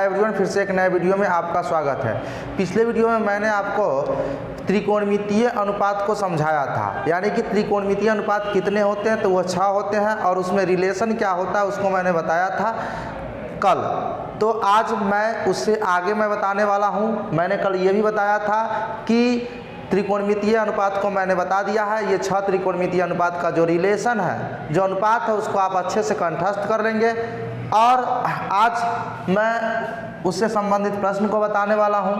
Everyone, फिर से एक नए वीडियो में आपका स्वागत है। पिछले वीडियो में मैंने आपको त्रिकोणमितीय अनुपात को समझाया था, यानी कि त्रिकोणमितीय अनुपात कितने होते हैं, तो वह 6 होते हैं और उसमें रिलेशन क्या होता है उसको मैंने बताया था कल। तो आज मैं उससे आगे मैं बताने वाला हूँ। मैंने कल ये भी बताया था कि त्रिकोणमितीय अनुपात को मैंने बता दिया है। ये 6 त्रिकोणमितीय अनुपात का जो रिलेशन है, जो अनुपात है, उसको आप अच्छे से कंठस्थ कर लेंगे। और आज मैं उससे संबंधित प्रश्न को बताने वाला हूँ,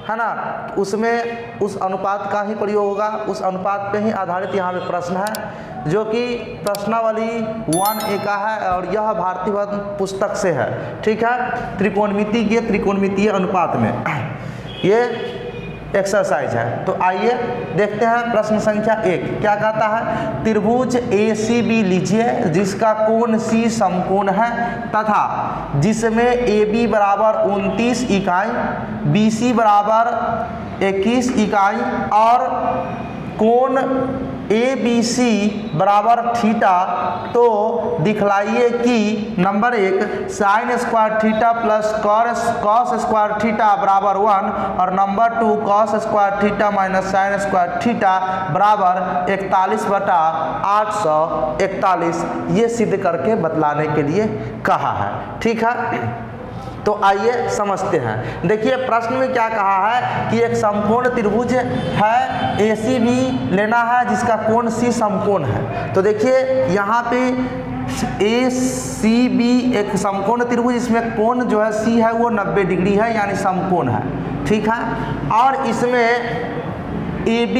है ना। उसमें उस अनुपात का ही प्रयोग होगा, उस अनुपात पे ही आधारित यहाँ पे प्रश्न है, जो कि प्रश्नावली 1A का है और यह भारतीय पुस्तक से है। ठीक है, त्रिकोणमिति के त्रिकोणमितीय अनुपात में ये एक्सरसाइज है। तो आइए देखते हैं प्रश्न संख्या 1 क्या कहता है। त्रिभुज ACB लीजिए जिसका कोण C समकोण है तथा जिसमें AB बराबर 29 इकाई, BC बराबर 21 इकाई और कोण ABC बराबर थीटा, तो दिखलाइए कि number 1 sine square theta plus cos square theta बराबर 1 और number 2 cos square theta minus sine square theta बराबर 41/841। ये सिद्ध करके बतलाने के लिए कहा है। ठीक है, तो आइए समझते हैं। देखिए प्रश्न में क्या कहा है कि एक समकोण त्रिभुज है ACB लेना है जिसका कोण C समकोण है। तो देखिए यहाँ पे ACB एक समकोण त्रिभुज, इसमें कोण जो है C है वो 90 डिग्री है, यानी समकोण है। ठीक है, और इसमें AB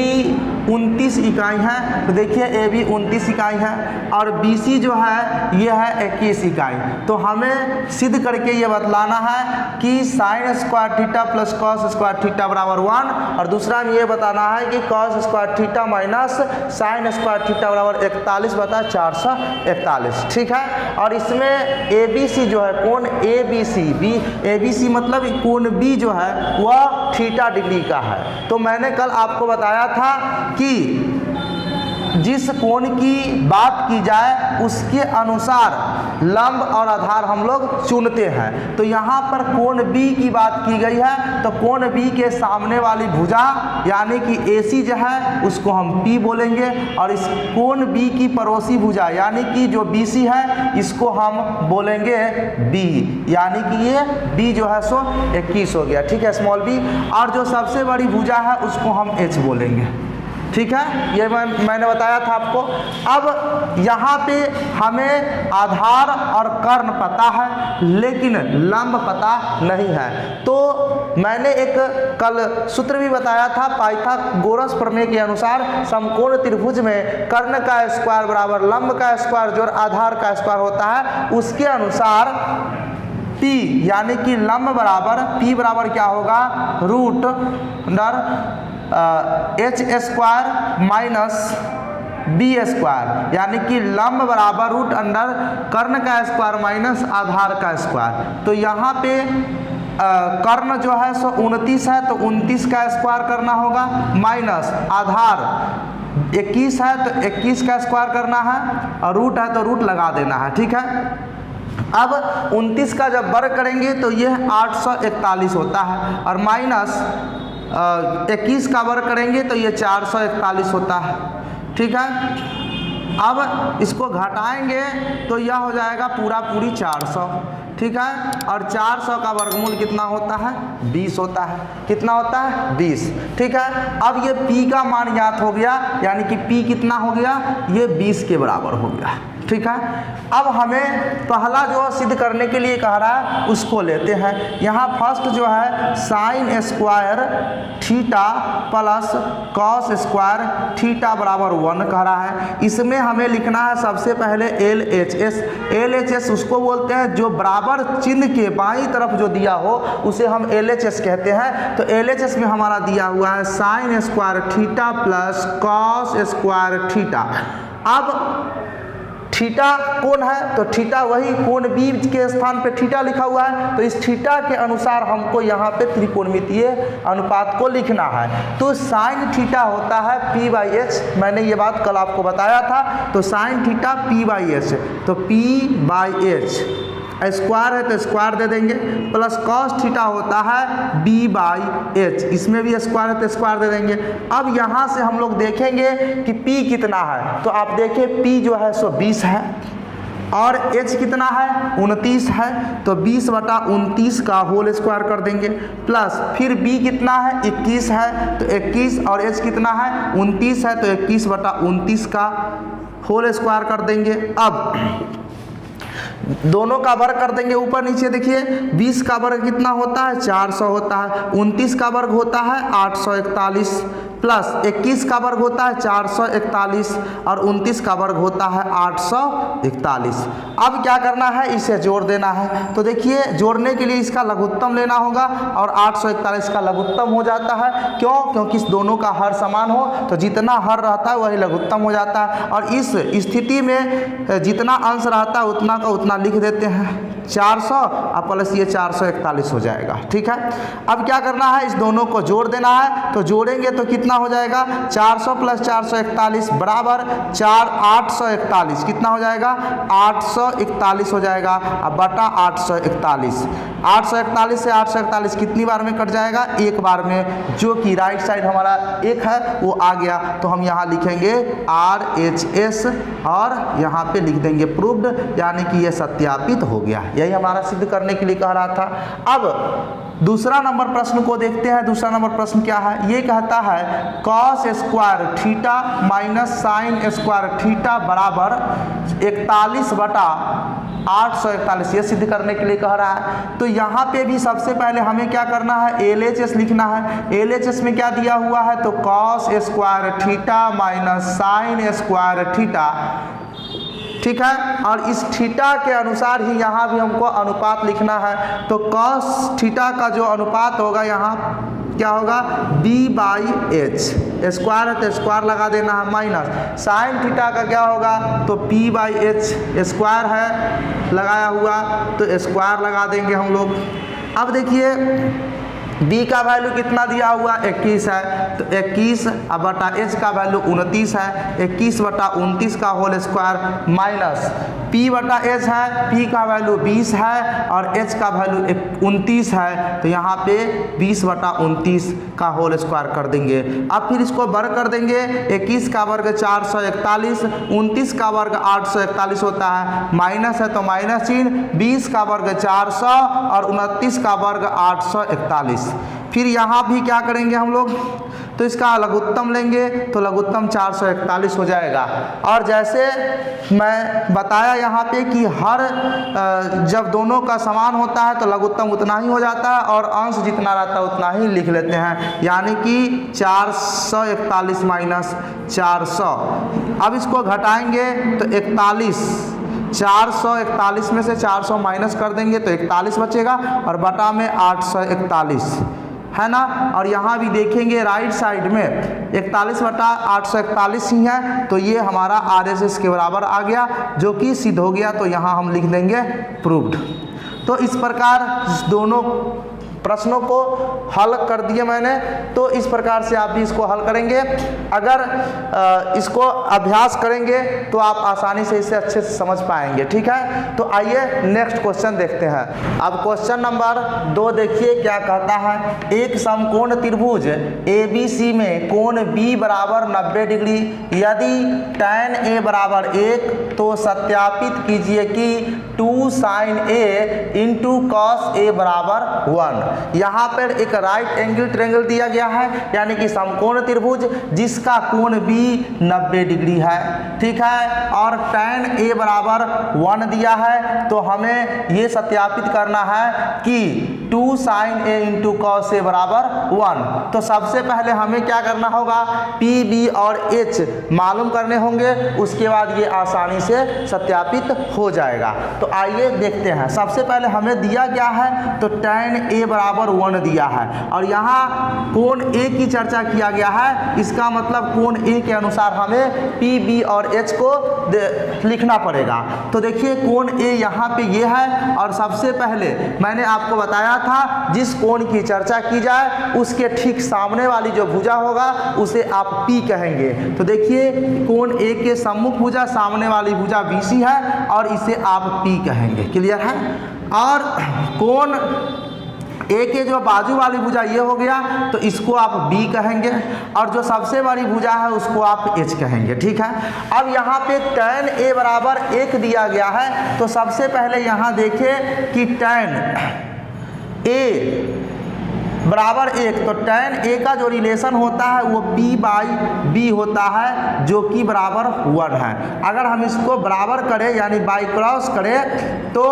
29 इकाई है। तो देखिए AB 29 इकाई है और BC जो है ये है 21 इकाई। तो हमें सिद्ध करके ये बतलाना है कि sine square theta plus cos square theta बराबर 1 और दूसरा में ये बताना है कि cos square theta minus sine square theta बराबर 41/441। ठीक है, और इसमें ABC जो है कोण ABC मतलब कोण B जो है वह थीटा डिग्री का है। तो मैंने कल आपको बताया था कि जिस कोण की बात की जाए उसके अनुसार लंब और आधार हम लोग चुनते हैं। तो यहाँ पर कोण B की बात की गई है, तो कोण B के सामने वाली भुजा यानी कि AC जो है उसको हम P बोलेंगे और इस कोण B की पड़ोसी भुजा यानी कि जो BC है इसको हम बोलेंगे B, यानी कि ये B जो है सो 21 हो गया। ठीक है, स्मॉल b, और जो सबसे बड़ी भुजा है उसको हम H बोलेंगे। ठीक है, ये मैंने बताया था आपको। अब यहाँ पे हमें आधार और कर्ण पता है लेकिन लंब पता नहीं है। तो मैंने एक कल सूत्र भी बताया था, पाइथागोरस प्रमेय के अनुसार समकोण त्रिभुज में कर्ण का स्क्वायर बराबर लंब का स्क्वायर जोड़ आधार का स्क्वायर होता है। उसके अनुसार P यानी कि लंब बराबर P बराबर क्या होगा, root under H square minus B square, यानी कि लंब बराबर रूट अंडर कर्ण का स्क्वायर माइनस आधार का स्क्वायर। तो यहाँ पे कर्ण जो है सो 29 है, तो 29 का स्क्वायर करना होगा, माइनस आधार 21 है तो 21 का स्क्वायर करना है और रूट है तो रूट लगा देना है। ठीक है, अब 29 का जब वर्ग करेंगे तो यह 841 होता है और माइनस 21 का वर्ग करेंगे तो ये 441 होता है। ठीक है, अब इसको घटाएंगे तो यह हो जाएगा पूरी 400। ठीक है, और 400 का वर्गमूल कितना होता है, 20 होता है। कितना होता है, 20। ठीक है, अब ये P का मान ज्ञात हो गया, यानी कि P कितना हो गया, ये 20 के बराबर हो गया। ठीक है, अब हमें पहला जो सिद्ध करने के लिए कह रहा है उसको लेते हैं। यहाँ फर्स्ट जो है sine square theta plus cos square theta बराबर 1 कह रहा है। इसमें हमें लिखना है सबसे पहले LHS उसको बोलते हैं जो बराबर चिन्ह के बाईं तरफ जो दिया हो उसे हम LHS कहते हैं। तो LHS में हमारा दिया हुआ है sine square theta plus cos square theta. अब थीटा कौन है, तो थीटा वही कोण B के स्थान पे थीटा लिखा हुआ है, तो इस थीटा के अनुसार हमको यहाँ पे त्रिकोणमितीय अनुपात को लिखना है। तो साइन थीटा होता है P/H, मैंने ये बात कल आपको बताया था। तो साइन थीटा P/H, तो P/H स्क्वायर है तो स्क्वायर दे देंगे, प्लस कॉस थीटा होता है b/h, इसमें भी स्क्वायर है तो स्क्वायर दे देंगे। अब यहाँ से हम लोग देखेंगे कि p कितना है, तो आप देखिए p जो है सो 20 है और h कितना है 29 है, तो 20/29 का होल स्क्वायर कर देंगे, प्लस फिर b कितना है 21 है तो 21 और h कितना है 29 है तो 21/29 का होल स्क्वायर कर देंगे। अब दोनों का वर्ग कर देंगे ऊपर नीचे। देखिए 20 का वर्ग कितना होता है 400 होता है, 29 का वर्ग होता है 841, प्लस 21 का वर्ग होता है 441 और 29 का वर्ग होता है 841। अब क्या करना है, इसे जोड़ देना है। तो देखिए जोड़ने के लिए इसका लघुत्तम लेना होगा और 841 का लघुत्तम हो जाता है। क्यों? क्योंकि इस दोनों का हर समान हो तो जितना हर रहता है वही लघुत्तम हो जाता है, और इस स्थिति में जितना अंश रहता है उतना का उतना लिख देते हैं 400 और प्लस ये 441 हो जाएगा। ठीक है, अब क्या करना है, इस दोनों को जोड़ देना है। तो जोड़ेंगे तो कितना हो जाएगा 400 प्लस 441 बराबर 841, कितना हो जाएगा 841 हो जाएगा। अब बटा 841, 841 से 841 कितनी बार में कट जाएगा, एक बार में, जो कि राइट साइड हमारा एक है वो आ गया। तो हम यहाँ लिखेंगे RHS और यहाँ पे लिख देंगे प्रूव्ड, यानी कि ये सत्यापित हो गया। यही हमारा सिद्ध करने के लिए कह रहा था। अब दूसरा नंबर प्रश्न को देखते हैं। दूसरा नंबर प्रश्न क्या है, ये कहता है cos square theta minus sine square theta बराबर 41/841, ये सिद्ध करने के लिए कह रहा है। तो यहाँ पे भी सबसे पहले हमें क्या करना है, LHS लिखना है। LHS में क्या दिया हुआ है, तो cos square theta minus sine square theta, ठीक है, और इस थीटा के अनुसार ही यहाँ भी हमको अनुपात लिखना है। तो cos थीटा का जो अनुपात होगा यहाँ क्या होगा b/h, स्क्वायर है तो स्क्वायर लगा देना है, माइनस साइन थीटा का क्या होगा, तो p/h, स्क्वायर है लगाया हुआ तो स्क्वायर लगा देंगे हम लोग। अब देखिए b का वैल्यू कितना दिया हुआ 21 है, तो 21 अब बटा h का वैल्यू 29 है, 21/29 का होल स्क्वायर माइनस p/h है, p का वैल्यू 20 है और h का वैल्यू 29 है, तो यहाँ पे 20/29 का होल स्क्वायर कर देंगे। अब फिर इसको वर्ग कर देंगे, 21 का वर्ग 441, 29 का वर्ग 841 होता है, माइनस है तो माइनस चिन्ह, 20 का वर्ग 400 और 29 का वर्ग 841। फिर यहाँ भी क्या करेंगे हम लोग, तो इसका लघुत्तम लेंगे तो लघुत्तम 441 हो जाएगा। और जैसे मैं बताया यहाँ पे कि हर जब दोनों का समान होता है तो लघुत्तम उतना ही हो जाता है और अंश जितना रहता है उतना ही लिख लेते हैं, यानी कि 441 माइनस 400। अब इसको घटाएंगे तो 41, 441 में से 400 माइनस कर देंगे तो 41 बचेगा और बटा में 841 है ना। और यहाँ भी देखेंगे राइट साइड में 41/841 ही है, तो ये हमारा RHS के बराबर आ गया, जो कि सिद्ध हो गया। तो यहाँ हम लिख देंगे प्रूव्ड। तो इस प्रकार दोनों प्रश्नों को हल कर दिए मैंने, तो इस प्रकार से आप भी इसको हल करेंगे। अगर इसको अभ्यास करेंगे तो आप आसानी से इसे अच्छे से समझ पाएंगे। ठीक है, तो आइए नेक्स्ट क्वेश्चन देखते हैं। अब क्वेश्चन नंबर 2 देखिए क्या कहता है, एक समकोण त्रिभुज ABC में कोण B बराबर 90 डिग्री, यदि tan A बराबर 1 तो सत्यापित कीजिए कि 2 sin A into cos A बराबर 1। यहाँ पर एक राइट एंगल ट्रायंगल दिया गया है, यानी कि समकोण त्रिभुज जिसका कोण B 90 डिग्री है। ठीक है, और tan A बराबर 1 दिया है, तो हमें ये सत्यापित करना है कि 2 sin A into cos A बराबर 1। तो सबसे पहले हमें क्या करना होगा, P, B और H मालूम करने होंगे, उसके बाद ये आसानी से सत्यापित हो जाएगा। तो आइए देखते हैं। सबसे पहले हमें दिया गया है तो tan A बराबर 1 दिया है और यहाँ कोण A की चर्चा किया गया है, इसका मतलब कोण A के अनुसार हमें P, B और H को लिखना पड़ेगा। तो देखिए कोण A यहाँ पे ये है, और सबसे पहले मैंने आपको बताया था जिस कोण की चर्चा की जाए उसके ठीक सामने वाली जो भुजा होगा उसे आप P कहेंगे। तो देखिए कोण A के सम्मुख भुजा सामने वाली भुजा BC है और इसे आप P कहेंगे। क्लियर है? और कोण ए के जो बाजू वाली भुजा ये हो गया, तो इसको आप बी कहेंगे, और जो सबसे बड़ी भुजा है उसको आप एच कहेंगे। ठीक है, अब यहाँ पे tan ए बराबर 1 दिया गया है, तो सबसे पहले यहाँ देखें कि tan ए बराबर 1, तो tan ए का जो रिलेशन होता है वो p/b होता है, जो कि बराबर 1 है। अगर हम इसको बराबर करें यानी बाई क्रॉस करें तो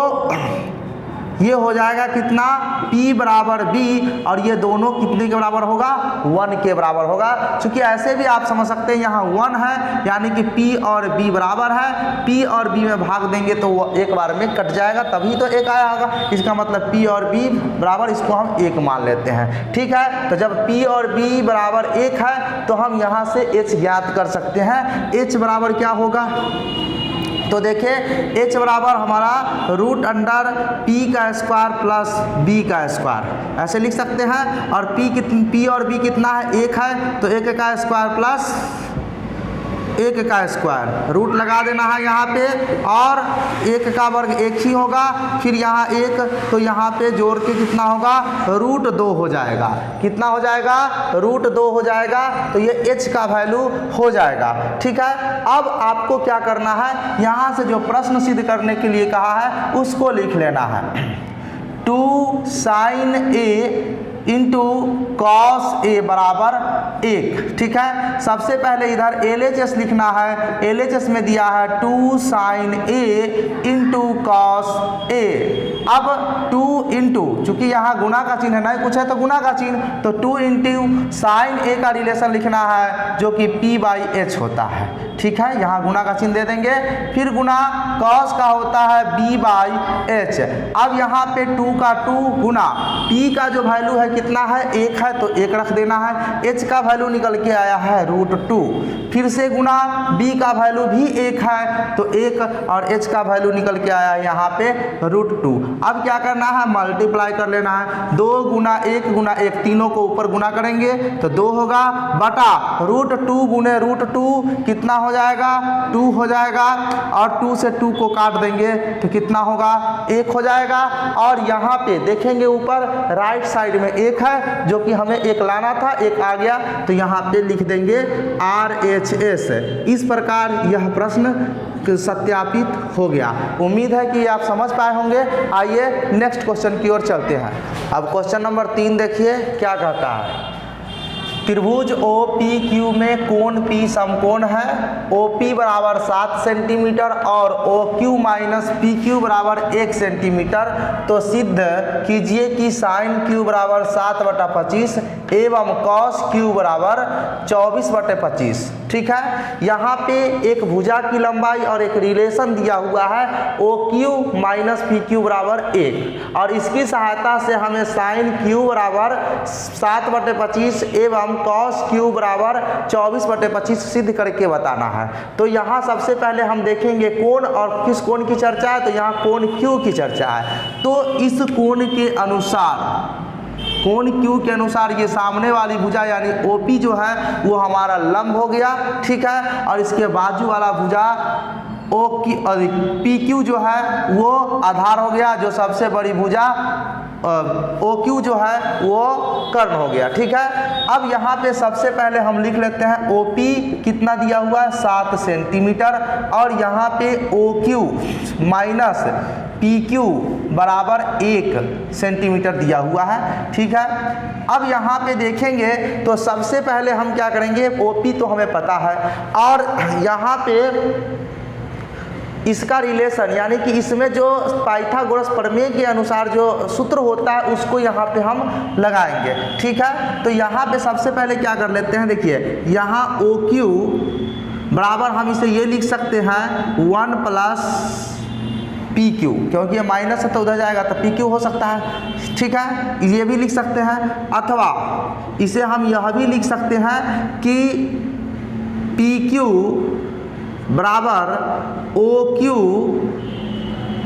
ये हो जाएगा कितना, p बराबर b, और ये दोनों कितने के बराबर होगा, 1 के बराबर होगा। क्योंकि ऐसे भी आप समझ सकते हैं यहाँ 1 है, यानी कि p और b बराबर है, p और b में भाग देंगे तो वो एक बार में कट जाएगा, तभी तो 1 आया होगा। इसका मतलब p और b बराबर, इसको हम 1 मान लेते हैं। ठीक है, तो जब p और b बराबर 1 है तो हम यहाँ से h ज्ञात कर सकते हैं। h बराबर क्या होगा, तो देखिए h बराबर हमारा √p का स्क्वायर प्लस b का स्क्वायर, ऐसे लिख सकते हैं। और p और b कितना है, 1 है, तो 1 का स्क्वायर प्लस 1 का स्क्वायर, रूट लगा देना है यहाँ पे, और 1 का वर्ग 1 ही होगा, फिर यहाँ 1, तो यहाँ पे जोड़ के कितना होगा, √2 हो जाएगा। कितना हो जाएगा, √2 हो जाएगा, तो ये h का वैल्यू हो जाएगा। ठीक है, अब आपको क्या करना है, यहाँ से जो प्रश्न सिद्ध करने के लिए कहा है उसको लिख लेना है। 2 sin a into cos A बराबर 1। ठीक है, सबसे पहले इधर LHS लिखना है। LHS में दिया है 2 sin a into cos A. अब 2 इंटू, चूंकि यहाँ गुना का चिन्ह है, नहीं कुछ है तो गुना का चिन्ह, तो 2 इंटू साइन ए का रिलेशन लिखना है जो कि p/h होता है। ठीक है, यहाँ गुना का चिन्ह दे देंगे, फिर गुना कॉस का होता है b/h। अब यहाँ पे 2 का 2 गुना p का जो वैल्यू है कितना है, 1 है, तो 1 रख देना है। h का वैल्यू निकल के आया है √2, फिर से गुना b का वैल्यू भी 1 है, तो 1, और h का वैल्यू निकल के आया है यहाँ पे √2। अब क्या करना है, मल्टीप्लाई कर लेना है। 2 गुना 1 गुना 1, तीनों को ऊपर गुना करेंगे तो 2 होगा, बटा √2 गुने √2 कितना हो जाएगा, 2 हो जाएगा, और 2 से 2 को काट देंगे तो कितना होगा, 1 हो जाएगा। और यहाँ पे देखेंगे ऊपर राइट साइड में 1 है, जो कि हमें 1 लाना था, 1 आ गया, तो यहाँ पे लिख देंगे RHS। इस प्रकार यह प्रश्न सत्यापित हो गया। उम्मीद है कि आप समझ पाए होंगे। आइए नेक्स्ट क्वेश्चन की ओर चलते हैं। अब क्वेश्चन नंबर 3 देखिए क्या कहता है। त्रिभुज OPQ में कोण P समकोण है। OP बराबर 7 सेंटीमीटर और OQ माइनस PQ बराबर 1 सेंटीमीटर। तो सिद्ध कीजिए कि साइन Q बराबर 7/25 एवं कॉस Q बराबर 24/25। ठीक है, यहाँ पे एक भुजा की लंबाई और एक रिलेशन दिया हुआ है OQ माइनस PQ बराबर 1, और इसकी सहायता से हमें साइन Q बराबर 7/25 एवं कॉस Q बराबर 24/25 सिद्ध करके बताना है। तो यहाँ सबसे पहले हम देखेंगे कोण, और किस कोण की चर्चा है, तो यहाँ कोण Q की चर्चा है। तो इस कोण के अनुसार, कोण Q के अनुसार ये सामने वाली भुजा यानी OP जो है वो हमारा लंब हो गया। ठीक है, और इसके बाजू वाला भुजा PQ जो है वो आधार हो गया, जो सबसे बड़ी भुजा OQ जो है वो कर्ण हो गया। ठीक है, अब यहाँ पे सबसे पहले हम लिख लेते हैं OP कितना दिया हुआ है, 7 सेंटीमीटर, और यहाँ पे OQ माइनस PQ बराबर 1 सेंटीमीटर दिया हुआ है। ठीक है, अब यहाँ पे देखेंगे तो सबसे पहले हम क्या करेंगे, OP तो हमें पता है, और यहाँ पे इसका रिलेशन यानी कि इसमें जो पाइथागोरस प्रमेय के अनुसार जो सूत्र होता है उसको यहाँ पे हम लगाएंगे। ठीक है, तो यहाँ पे सबसे पहले क्या कर लेते हैं, देखिए यहाँ OQ बराबर हम इसे ये लिख सकते हैं 1 + PQ, क्योंकि ये माइनस है तो उधर जाएगा तो PQ हो सकता है। ठीक है, ये भी लिख सकते हैं, अथवा इसे हम यह भी लिख सकते हैं कि PQ बराबर OQ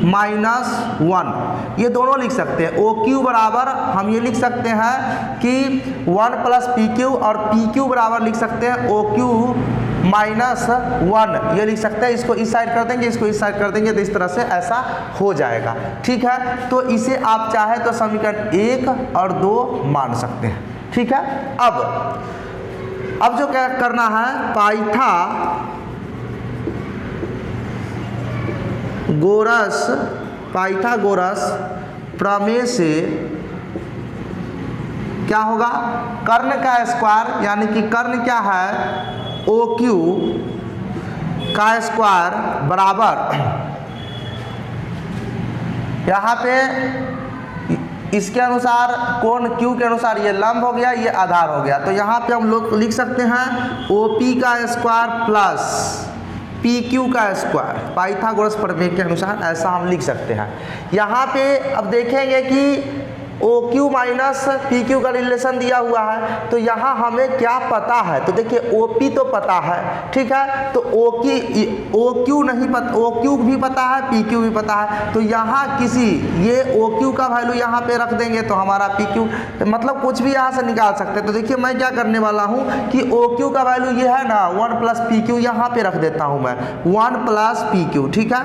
माइनस 1, ये दोनों लिख सकते हैं। OQ बराबर हम ये लिख सकते हैं कि 1 + PQ, और PQ बराबर लिख सकते हैं OQ -1 ये लिख सकते हैं। इसको इस साइड कर देंगे, इसको इस साइड कर देंगे, तो इस तरह से ऐसा हो जाएगा। ठीक है, तो इसे आप चाहे तो समीकरण 1 और 2 मान सकते हैं। ठीक है, अब जो क्या करना है, पाइथागोरस प्रमेय से क्या होगा, कर्ण का स्क्वायर, यानी कि कर्ण क्या है, OQ का स्क्वायर बराबर, यहाँ पे इसके अनुसार कोण Q के अनुसार ये लंब हो गया, ये आधार हो गया, तो यहाँ पे हम लोग लिख सकते हैं OP का स्क्वायर प्लस PQ का स्क्वायर, पाइथागोरस प्रमेय के अनुसार ऐसा हम लिख सकते हैं। यहाँ पे अब देखेंगे कि OQ माइनस PQ का रिलेशन दिया हुआ है, तो यहाँ हमें क्या पता है, तो देखिए OP तो पता है, ठीक है, तो OQ नहीं पता, OQ भी पता है, PQ भी पता है, तो यहाँ ये OQ का वैल्यू यहाँ पे रख देंगे तो हमारा PQ, मतलब कुछ भी यहाँ से निकाल सकते हैं। तो देखिए मैं क्या करने वाला हूँ कि OQ का वैल्यू ये है ना 1 + PQ, यहाँ पे रख देता हूँ मैं 1 + PQ, ठीक है,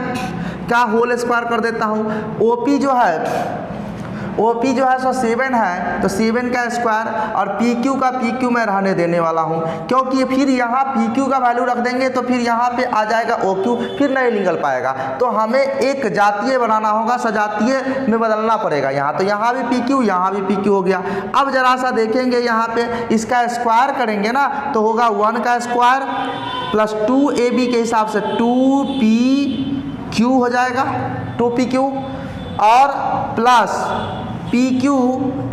क्या होल स्क्वायर कर देता हूँ। OP जो है सो 7 है, तो 7 का स्क्वायर, और PQ मैं रहने देने वाला हूँ, क्योंकि फिर यहाँ PQ का वैल्यू रख देंगे तो फिर यहाँ पे आ जाएगा OQ, फिर नहीं निकल पाएगा, तो हमें एक जातीय बनाना होगा, सजातीय में बदलना पड़ेगा यहाँ, तो यहाँ भी PQ, यहाँ भी PQ हो गया। अब जरा सा देखेंगे यहाँ पे इसका स्क्वायर करेंगे ना, तो होगा 1 का स्क्वायर प्लस 2AB के हिसाब से 2PQ हो जाएगा, 2PQ, और प्लस PQ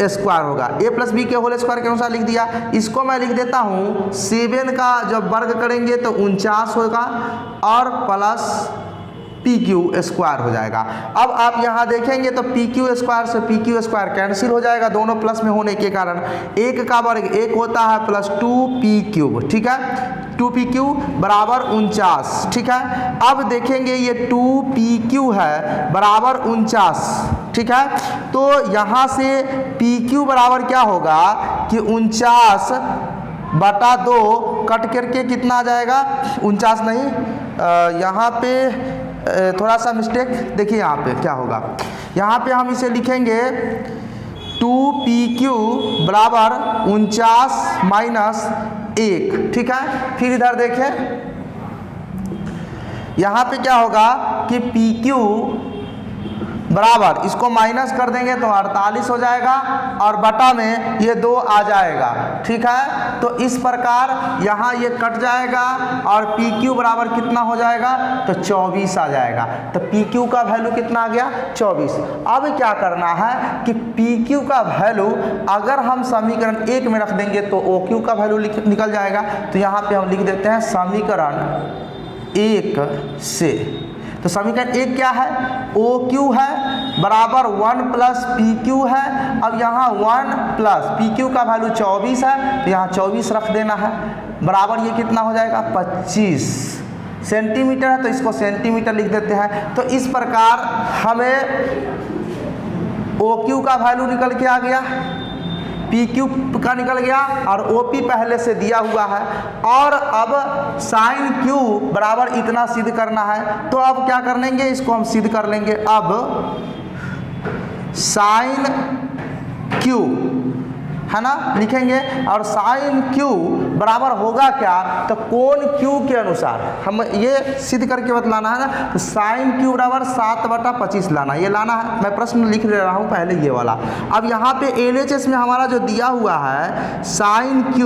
स्क्वायर होगा, A + B के होल स्क्वायर के अनुसार लिख दिया। इसको मैं लिख देता हूँ 7 का जब वर्ग करेंगे तो 49 होगा, और प्लस PQ स्क्वायर हो जाएगा। अब आप यहाँ देखेंगे तो PQ स्क्वायर से PQ स्क्वायर कैंसिल हो जाएगा, दोनों प्लस में होने के कारण। 1 का वर्ग 1 होता है प्लस 2PQ, ठीक है, 2PQ बराबर 49, ठीक है। अब देखेंगे ये 2PQ है बराबर 49, ठीक है, तो यहाँ से PQ बराबर क्या होगा कि 49/2 कट करके कितना आ जाएगा, 49 नहीं, यहाँ पे थोड़ा सा मिस्टेक, देखिए यहाँ पे क्या होगा, यहाँ पे हम इसे लिखेंगे 2PQ बराबर 49 - 1, ठीक है। फिर इधर देखें, यहाँ पे क्या होगा कि PQ बराबर, इसको माइनस कर देंगे तो 48 हो जाएगा, और बटा में ये 2 आ जाएगा, ठीक है। तो इस प्रकार यहाँ ये कट जाएगा, और PQ बराबर कितना हो जाएगा, तो 24 आ जाएगा। तो PQ का वैल्यू कितना आ गया, 24। अब क्या करना है कि PQ का वैल्यू अगर हम समीकरण 1 में रख देंगे तो OQ का वैल्यू निकल जाएगा, तो यहाँ पे हम लिख देते हैं समीकरण 1 से। तो समीकरण 1 क्या है, OQ है बराबर 1 + PQ है। अब यहाँ 1 + PQ का वैल्यू 24 है, तो यहाँ 24 रख देना है, बराबर ये कितना हो जाएगा, 25 सेंटीमीटर है, तो इसको सेंटीमीटर लिख देते हैं। तो इस प्रकार हमें OQ का वैल्यू निकल के आ गया, PQ का निकल गया, और OP पहले से दिया हुआ है, और अब sin Q बराबर इतना सिद्ध करना है। तो अब क्या कर लेंगे, इसको हम सिद्ध कर लेंगे। अब sin Q है ना, लिखेंगे, और sin Q बराबर होगा क्या, तो कोण Q के अनुसार हम ये सिद्ध करके बतलाना है ना, तो sin Q बराबर 7/25 लाना, ये लाना है। मैं प्रश्न लिख ले रहा हूँ पहले ये वाला। अब यहाँ पे LHS में हमारा जो दिया हुआ है sin Q,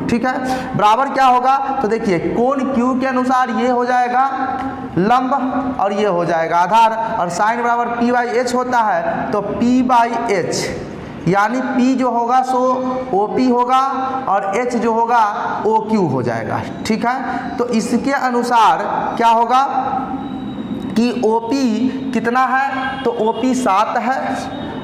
ठीक है, बराबर क्या होगा, तो देखिए कोण Q के अनुसार ये हो जाएगा लंब, और ये हो जाएगा आधार, और sin बराबर P/H होता है, तो P/H यानी P जो होगा सो OP होगा, और H जो होगा OQ हो जाएगा, ठीक है। तो इसके अनुसार क्या होगा कि OP कितना है, तो OP 7 है,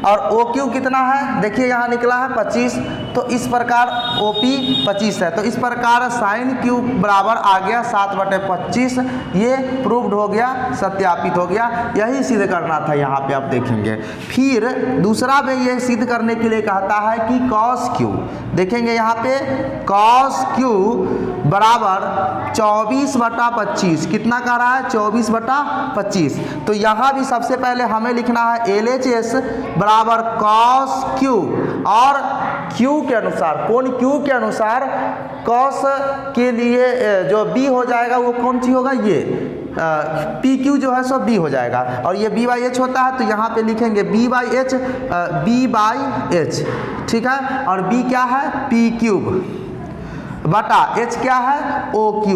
और OQ कितना है, देखिए यहाँ निकला है 25, तो इस प्रकार OP 25 है। तो इस प्रकार साइन क्यूब बराबर आ गया 7/25। ये प्रूव्ड हो गया, सत्यापित हो गया। यही सिद्ध करना था, यहाँ पे आप देखेंगे। फिर दूसरा में ये सिद्ध करने के लिए कहता है कि कॉस क्यू, देखेंगे यहाँ पे कॉस क्यू बराबर 24/25। कितना कह रहा है? 24/25। तो यहाँ भी सबसे पहले हमें लिखना है LHS बराबर कॉस क्यू, और क्यू के अनुसार, कोण क्यू के अनुसार कॉस के लिए जो B हो जाएगा वो कौन सी होगा? ये PQ जो है सो B हो जाएगा, और ये B/H होता है। तो यहाँ पे लिखेंगे B/H, ठीक है। और B क्या है? P³ बटा H क्या है? OQ,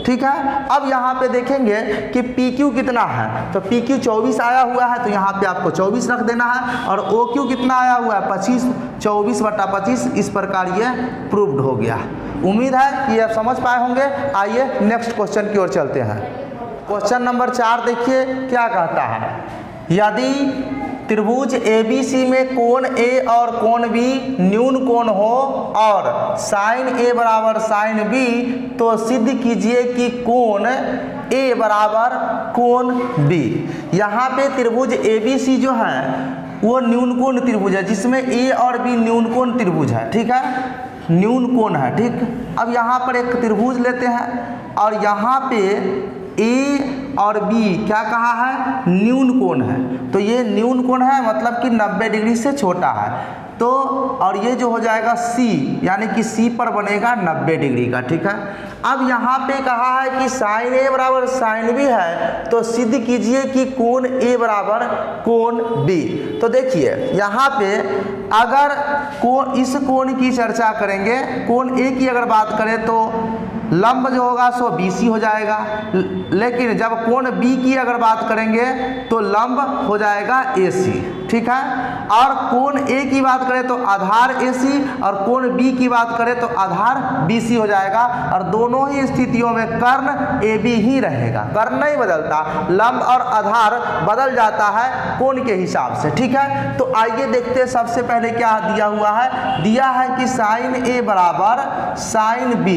ठीक है। अब यहाँ पे देखेंगे कि PQ कितना है, तो PQ 24 आया हुआ है, तो यहाँ पे आपको 24 रख देना है। और OQ कितना आया हुआ है? 25, 24/25। इस प्रकार ये प्रूव्ड हो गया। उम्मीद है कि आप समझ पाए होंगे। आइए नेक्स्ट क्वेश्चन की ओर चलते हैं। क्वेश्चन नंबर 4 देखिए क्या कहता है। यदि त्रिभुज ABC में कोण A और कोण B न्यून कोण हो और साइन A बराबर साइन B, तो सिद्ध कीजिए कि कोण A बराबर कोण B। यहाँ पे त्रिभुज ABC जो है वो न्यून कोण त्रिभुज है, जिसमें A और B न्यून कोण त्रिभुज है, ठीक है, न्यून कोण है, ठीक। अब यहाँ पर एक त्रिभुज लेते हैं और यहाँ पे A और B क्या कहा है? न्यून कोण है। तो ये न्यून कोण है, मतलब कि 90 डिग्री से छोटा है। तो और ये जो हो जाएगा C, यानी कि C पर बनेगा 90 डिग्री का, ठीक है। अब यहाँ पे कहा है कि साइन A बराबर साइन B है, तो सिद्ध कीजिए कि कोण A बराबर कोण B। तो देखिए यहाँ पे अगर इस कोण की चर्चा करेंगे, कोण A की अगर बात करें तो लंब जो होगा सो BC हो जाएगा, लेकिन जब कोण B की अगर बात करेंगे तो लंब हो जाएगा AC, ठीक है। और कोण A की बात करें तो आधार AC, और कोण B की बात करें तो आधार BC हो जाएगा। और दोनों ही स्थितियों में कर्ण AB ही रहेगा, कर्ण नहीं बदलता, लंब और आधार बदल जाता है कोण के हिसाब से, ठीक है। तो आइए देखते हैं सबसे पहले क्या दिया हुआ है। दिया है कि साइन A बराबर साइन B।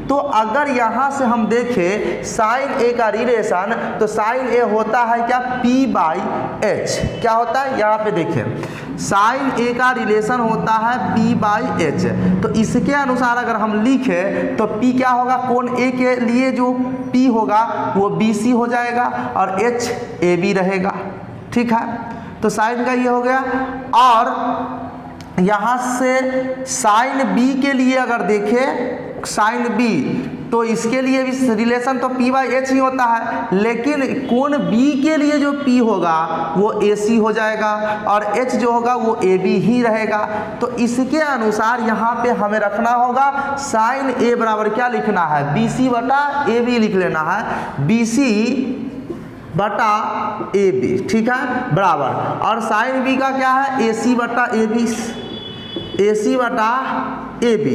तो अगर यहाँ से हम देखें साइन A का रिलेशन, तो साइन A होता है क्या? P/H। क्या होता है? यहाँ पे देखें साइन A का रिलेशन होता है P/H। तो इसके अनुसार अगर हम लिखें तो P क्या होगा? कोण A के लिए जो P होगा वो BC हो जाएगा और H AB रहेगा, ठीक है। तो साइन का ये हो गया। और यहाँ से साइन B के लिए अगर देखें, साइन B, तो इसके लिए भी रिलेशन तो P/H ही होता है, लेकिन कोण B के लिए जो P होगा वो AC हो जाएगा और H जो होगा वो AB ही रहेगा। तो इसके अनुसार यहाँ पे हमें रखना होगा साइन A बराबर क्या लिखना है? BC/AB लिख लेना है, BC बटा AB, ठीक है, बराबर। और साइन B का क्या है? AC/AB, AC/AB।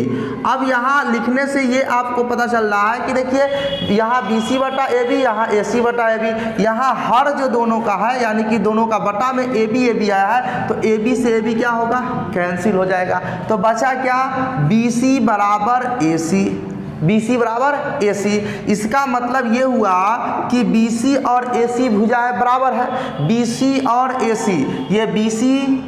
अब यहाँ लिखने से ये आपको पता चल रहा है कि देखिए यहाँ BC/AB, यहाँ AC/AB, यहाँ हर जो दोनों का है यानी कि दोनों का बटा में AB आया है, तो AB से AB क्या होगा? कैंसिल हो जाएगा। तो बचा क्या? BC बराबर AC, BC बराबर AC। इसका मतलब ये हुआ कि BC और AC भुजाएं बराबर है। BC और AC, ये BC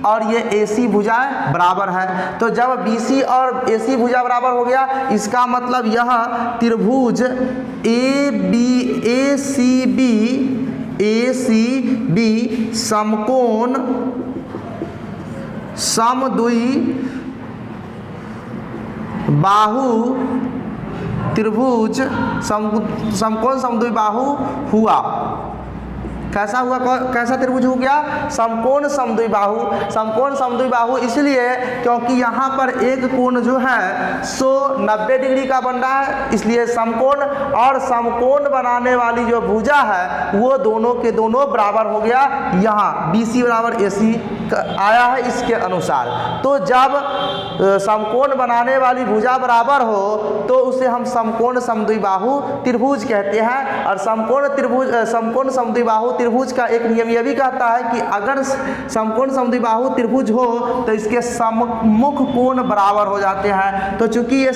और ये AC भुजाएं बराबर है। तो जब BC और AC भुजा बराबर हो गया, इसका मतलब यह त्रिभुज ACB समकोण समद्वि बाहु त्रिभुज समकोण समद्वि बाहु हुआ। कैसा हुआ? कैसा त्रिभुज हो गया? समकोण समद्वि बाहु। समकोण समद्वि बाहु इसलिए क्योंकि यहाँ पर एक कोण जो है सो 90 डिग्री का बन रहा है, इसलिए समकोण, और समकोण बनाने वाली जो भुजा है वो दोनों के दोनों बराबर हो गया। यहाँ BC बराबर AC आया है इसके अनुसार। तो जब समकोण बनाने वाली भुजा बराबर हो तो उसे हम समकोण समद्वि बाहु त्रिभुज कहते हैं। और समकोण समद्वि बाहु त्रिभुज का एक नियम यह भी कहता है कि अगर समकोण समद्विबाहु त्रिभुज हो तो इसके सम्मुख कोण बराबर हो जाते हैं। तो चूंकि ये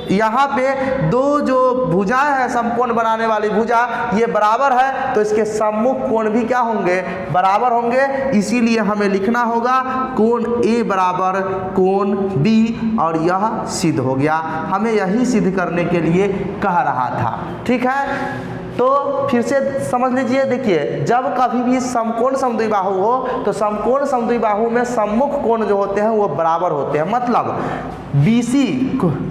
यहाँ पे दो जो भुजाएं हैं समकोण बनाने वाली भुजा ये बराबर है, तो इसके सम्मुख कोण भी क्या होंगे, बराबर होंगे। इसीलिए हमें लिखना होगा कोण ए बराबर कोण बी, और यह सिद्ध हो गया। हमें यही सिद्ध करने के लिए कह रहा था, ठीक है। तो फिर से समझ लीजिए, देखिए जब कभी भी समकोण समद्विबाहु हो तो समकोण समद्विबाहु में सम्मुख कोण जो होते हैं वो बराबर होते हैं। मतलब BC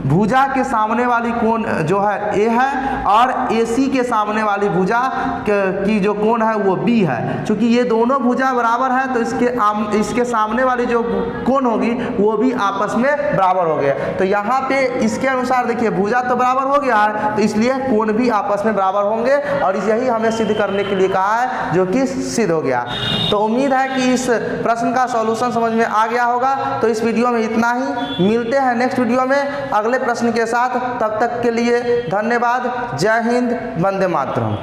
भुजा के सामने वाली कोण जो है A है और AC के सामने वाली भुजा की जो कोण है वो B है। चूंकि ये दोनों भुजा बराबर है तो इसके सामने वाली जो कोण होगी वो भी आपस में बराबर हो गया। तो यहाँ पे इसके अनुसार देखिए भुजा तो बराबर हो गया है, तो इसलिए कोण भी आपस में बराबर होंगे, और यही हमें सिद्ध करने के लिए कहा है, जो कि सिद्ध हो गया। तो उम्मीद है कि इस प्रश्न का सॉल्यूशन समझ में आ गया होगा। तो इस वीडियो में इतना ही, मिलते हैं नेक्स्ट वीडियो में अगले प्रश्न के साथ। तब तक के लिए धन्यवाद। जय हिंद, वंदे मातरम।